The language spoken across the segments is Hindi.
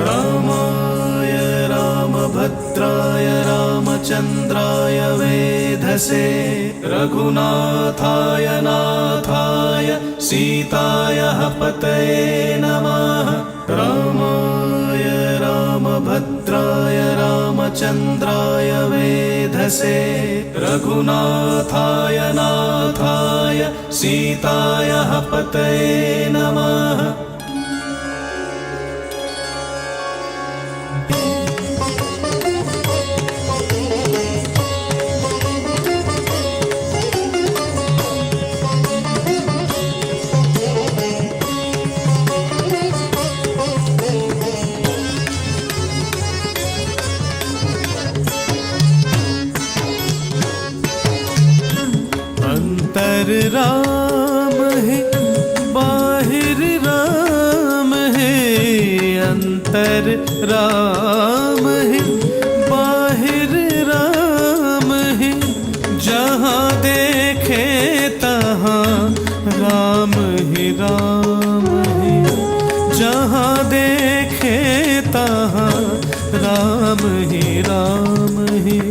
रामाय रामभद्राय रामचन्द्राय वेधसे रघुनाथाय नाथाय सीताय पतये नमः। रामाय रामभद्राय रामचन्द्राय वेधसे रघुनाथाय नाथाय सीताय पतये नमः। अंतर राम है बाहिर राम है, अंतर राम है बाहिर राम है, जहाँ देखे तहाँ राम ही राम है, जहाँ देखे तहाँ राम ही राम है।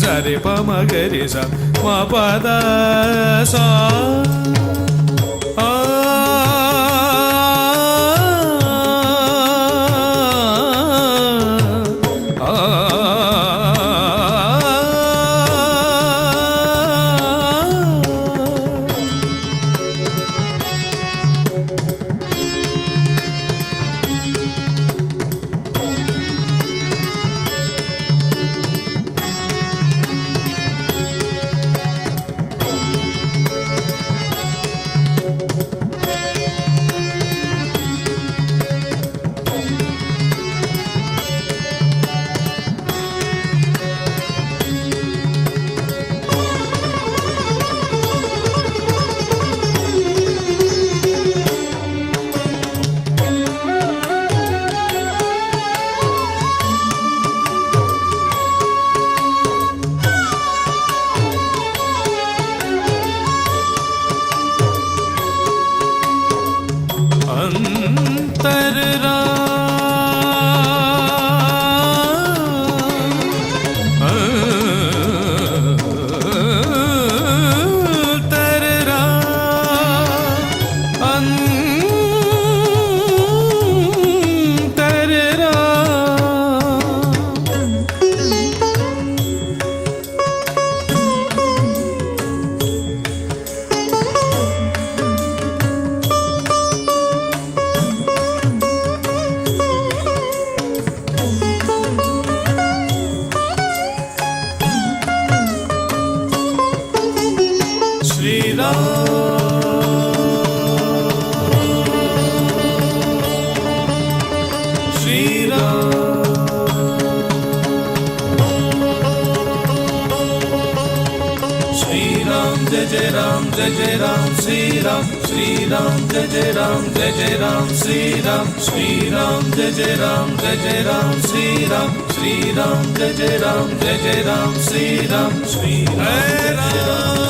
Sare pa ma ga re sa ma pa da sa अंतर जय राम जय राम श्री राम जय राम जय राम श्री राम जय राम जय राम श्री राम जय राम जय राम श्री राम